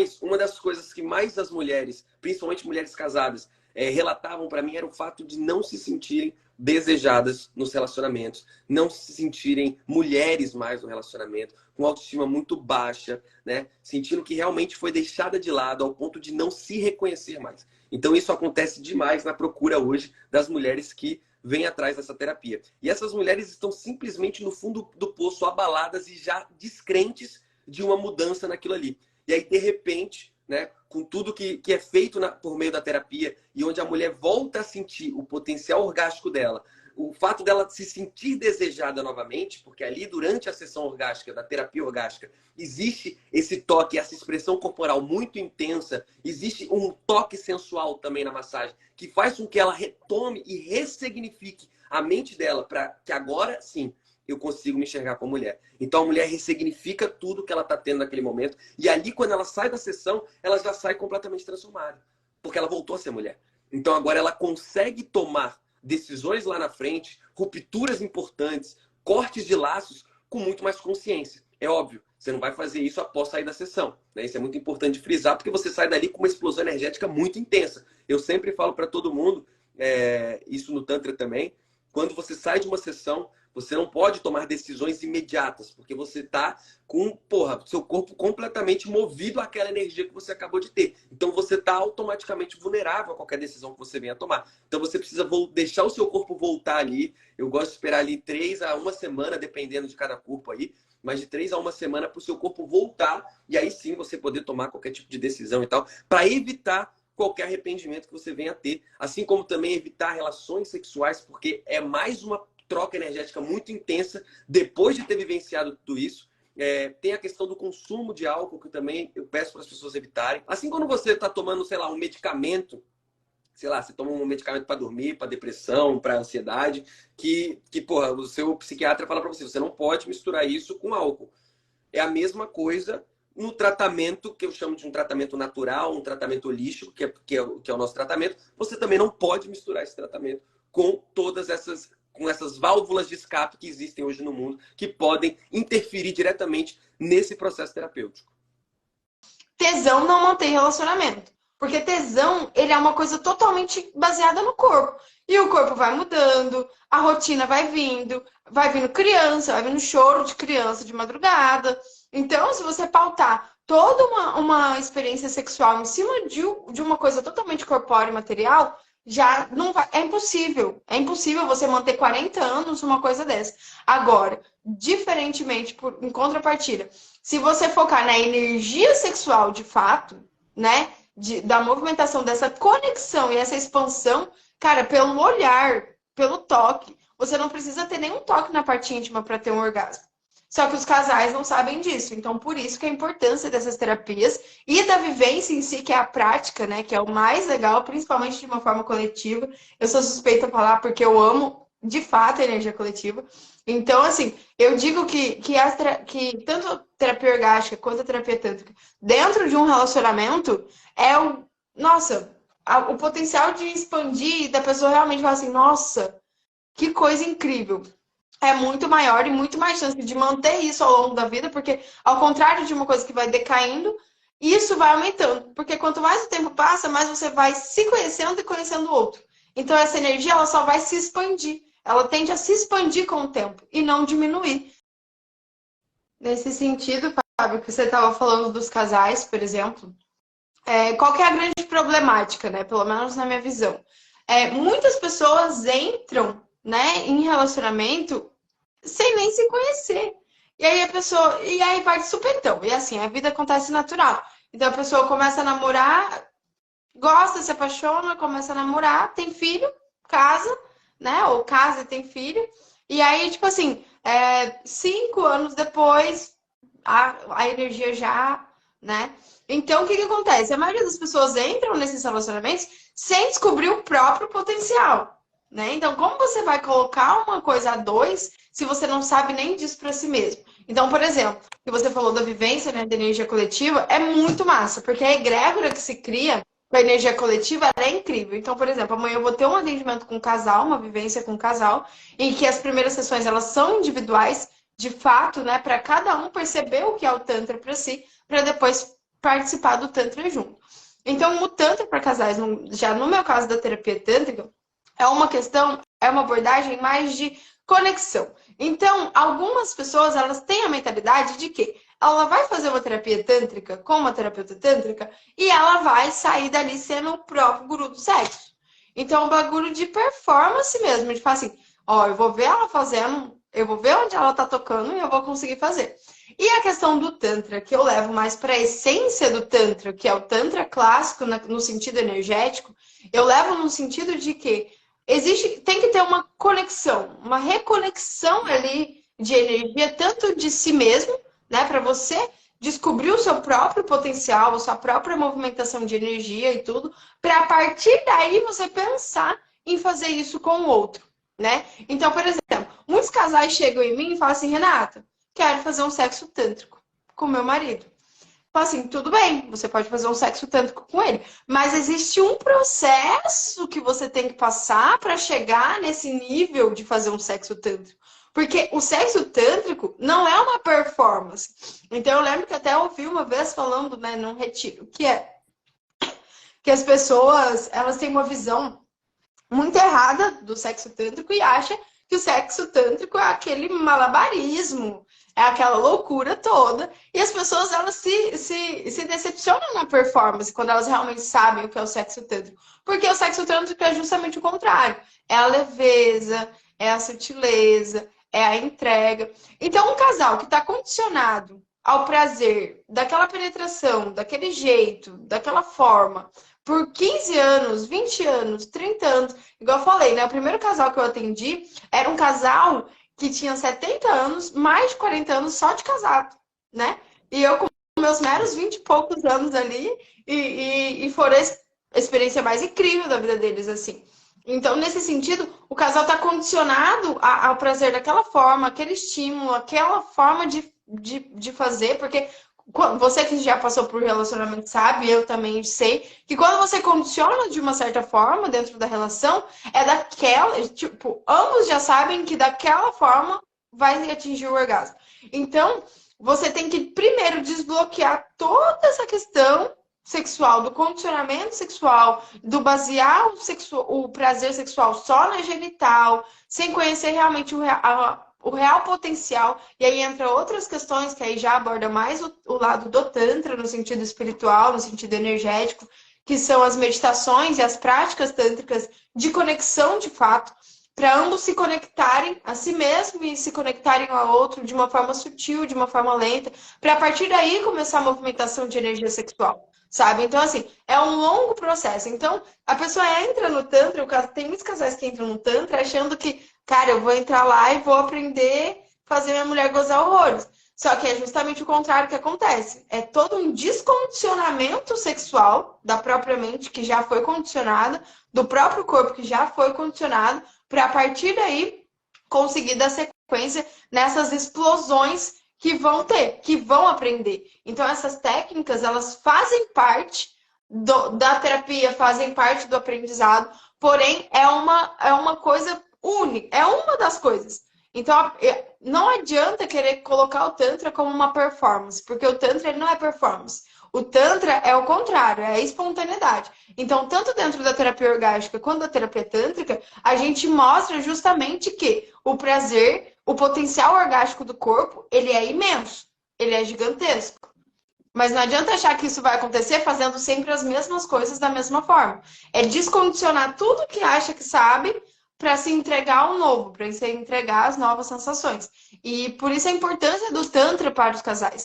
sessões, uma das coisas que mais as mulheres, principalmente mulheres casadas, relatavam para mim era o fato de não se sentirem desejadas nos relacionamentos, não se sentirem mulheres mais no relacionamento, com autoestima muito baixa, né? Sentindo que realmente foi deixada de lado ao ponto de não se reconhecer mais. Então isso acontece demais na procura hoje das mulheres que vêm atrás dessa terapia. E essas mulheres estão simplesmente no fundo do poço, abaladas e já descrentes de uma mudança naquilo ali. E aí, de repente, né, com tudo que é feito por meio da terapia e onde a mulher volta a sentir o potencial orgástico dela, o fato dela se sentir desejada novamente, porque ali durante a sessão orgástica, da terapia orgástica, existe esse toque, essa expressão corporal muito intensa, existe um toque sensual também na massagem, que faz com que ela retome e ressignifique a mente dela para que agora sim eu consigo me enxergar como mulher. Então a mulher ressignifica tudo que ela está tendo naquele momento. E ali, quando ela sai da sessão, ela já sai completamente transformada. Porque ela voltou a ser mulher. Então agora ela consegue tomar decisões lá na frente, rupturas importantes, cortes de laços com muito mais consciência. É óbvio, você não vai fazer isso após sair da sessão, né? Isso é muito importante de frisar, porque você sai dali com uma explosão energética muito intensa. Eu sempre falo para todo mundo, isso no Tantra também, quando você sai de uma sessão, você não pode tomar decisões imediatas, porque você está com, seu corpo completamente movido àquela energia que você acabou de ter. Então você está automaticamente vulnerável a qualquer decisão que você venha tomar. Então você precisa deixar o seu corpo voltar ali. Eu gosto de esperar ali 3 a 1 semana, dependendo de cada corpo aí, mas de 3 a 1 semana para o seu corpo voltar e aí sim você poder tomar qualquer tipo de decisão e tal, para evitar qualquer arrependimento que você venha a ter. Assim como também evitar relações sexuais, porque é mais uma troca energética muito intensa depois de ter vivenciado tudo isso. Tem a questão do consumo de álcool, que também eu peço para as pessoas evitarem. Assim, quando você está tomando, sei lá, um medicamento, sei lá, você toma um medicamento para dormir, para depressão, para ansiedade, o seu psiquiatra fala para você, você não pode misturar isso com álcool. É a mesma coisa no tratamento, que eu chamo de um tratamento natural, um tratamento holístico, que é o nosso tratamento. Você também não pode misturar esse tratamento com todas essas válvulas de escape que existem hoje no mundo, que podem interferir diretamente nesse processo terapêutico. Tesão não mantém relacionamento. Porque tesão, ele é uma coisa totalmente baseada no corpo. E o corpo vai mudando, a rotina vai vindo criança, vai vindo choro de criança de madrugada. Então, se você pautar toda uma experiência sexual em cima de uma coisa totalmente corpórea e material, já não vai, é impossível. É impossível você manter 40 anos uma coisa dessa. Agora, diferentemente, em contrapartida, se você focar na energia sexual de fato, né? Da movimentação, dessa conexão e essa expansão, cara, pelo olhar, pelo toque. Você não precisa ter nenhum toque na parte íntima para ter um orgasmo. Só que os casais não sabem disso. Então, por isso que a importância dessas terapias e da vivência em si, que é a prática, né? Que é o mais legal, principalmente de uma forma coletiva. Eu sou suspeita a falar porque eu amo, de fato, a energia coletiva. Então, assim, eu digo que tanto a terapia orgástica quanto a terapia tântrica, dentro de um relacionamento, o potencial de expandir, da pessoa realmente falar assim, nossa, que coisa incrível. É muito maior e muito mais chance de manter isso ao longo da vida, porque ao contrário de uma coisa que vai decaindo, isso vai aumentando. Porque quanto mais o tempo passa, mais você vai se conhecendo e conhecendo o outro. Então essa energia ela só vai se expandir. Ela tende a se expandir com o tempo e não diminuir. Nesse sentido, Fábio, que você estava falando dos casais, por exemplo, qual que é a grande problemática, né? Pelo menos na minha visão. Muitas pessoas entram, né, em relacionamento sem nem se conhecer. E aí vai de supetão. E assim, a vida acontece natural. Então a pessoa começa a namorar, gosta, se apaixona, começa a namorar, tem filho, casa, né? Ou casa e tem filho. E aí, tipo assim, 5 anos depois, a energia já, né? Então, o que acontece? A maioria das pessoas entram nesses relacionamentos sem descobrir o próprio potencial, né? Então, como você vai colocar uma coisa a dois se você não sabe nem disso para si mesmo? Então, por exemplo, que você falou da vivência, né, da energia coletiva, é muito massa, porque a egrégora que se cria com a energia coletiva ela é incrível. Então, por exemplo, amanhã eu vou ter um atendimento com um casal, uma vivência com um casal, em que as primeiras sessões elas são individuais, de fato, né, para cada um perceber o que é o Tantra para si, para depois participar do Tantra junto. Então, o Tantra para casais, já no meu caso da terapia tântrica, é uma questão, é uma abordagem mais de conexão. Então, algumas pessoas, elas têm a mentalidade de que ela vai fazer uma terapia tântrica com uma terapeuta tântrica e ela vai sair dali sendo o próprio guru do sexo. Então, é um bagulho de performance mesmo, de falar assim, ó, eu vou ver ela fazendo, eu vou ver onde ela tá tocando e eu vou conseguir fazer. E a questão do Tantra, que eu levo mais para a essência do Tantra, que é o Tantra clássico no sentido energético, eu levo no sentido de que tem que ter uma conexão, uma reconexão ali de energia, tanto de si mesmo, né, para você descobrir o seu próprio potencial, a sua própria movimentação de energia e tudo, para a partir daí você pensar em fazer isso com o outro, né? Então, por exemplo, muitos casais chegam em mim e falam assim, Renata, quero fazer um sexo tântrico com meu marido. Fala assim, tudo bem, você pode fazer um sexo tântrico com ele, mas existe um processo que você tem que passar para chegar nesse nível de fazer um sexo tântrico. Porque o sexo tântrico não é uma performance. Então eu lembro que até ouvi uma vez falando, né, num retiro, que as pessoas, elas têm uma visão muito errada do sexo tântrico e acham que o sexo tântrico é aquele malabarismo, é aquela loucura toda. E as pessoas, elas se decepcionam na performance quando elas realmente sabem o que é o sexo tântrico. Porque o sexo tântrico é justamente o contrário. É a leveza, é a sutileza, é a entrega. Então, um casal que está condicionado ao prazer daquela penetração, daquele jeito, daquela forma, por 15 anos, 20 anos, 30 anos, igual eu falei, né? O primeiro casal que eu atendi era um casal que tinha 70 anos, mais de 40 anos só de casado, né? E eu com meus meros 20 e poucos anos ali, e foram a experiência mais incrível da vida deles, assim. Então, nesse sentido, o casal está condicionado ao prazer daquela forma, aquele estímulo, aquela forma de fazer, porque você que já passou por relacionamento sabe, eu também sei, que quando você condiciona de uma certa forma dentro da relação, é daquela, tipo, ambos já sabem que daquela forma vai atingir o orgasmo. Então, você tem que primeiro desbloquear toda essa questão sexual, do condicionamento sexual, do basear o prazer sexual só na genital, sem conhecer realmente o real potencial. E aí entra outras questões que aí já aborda mais o lado do Tantra, no sentido espiritual, no sentido energético, que são as meditações e as práticas tântricas de conexão de fato, para ambos se conectarem a si mesmo e se conectarem ao outro de uma forma sutil, de uma forma lenta, para a partir daí começar a movimentação de energia sexual. Sabe? Então, assim, é um longo processo. Então, a pessoa entra no Tantra, tem muitos casais que entram no Tantra achando que, cara, eu vou entrar lá e vou aprender a fazer minha mulher gozar horrores. Só que é justamente o contrário que acontece. É todo um descondicionamento sexual da própria mente, que já foi condicionada, do próprio corpo, que já foi condicionado, para a partir daí conseguir dar sequência nessas explosões que vão ter, que vão aprender. Então, essas técnicas, elas fazem parte da terapia, fazem parte do aprendizado, porém, é uma coisa única, é uma das coisas. Então, não adianta querer colocar o Tantra como uma performance, porque o Tantra ele não é performance. O Tantra é o contrário, é a espontaneidade. Então, tanto dentro da terapia orgástica quanto da terapia tântrica, a gente mostra justamente que o prazer, o potencial orgástico do corpo, ele é imenso, ele é gigantesco. Mas não adianta achar que isso vai acontecer fazendo sempre as mesmas coisas da mesma forma. É descondicionar tudo que acha que sabe para se entregar ao novo, para se entregar às novas sensações. E por isso a importância do Tantra para os casais.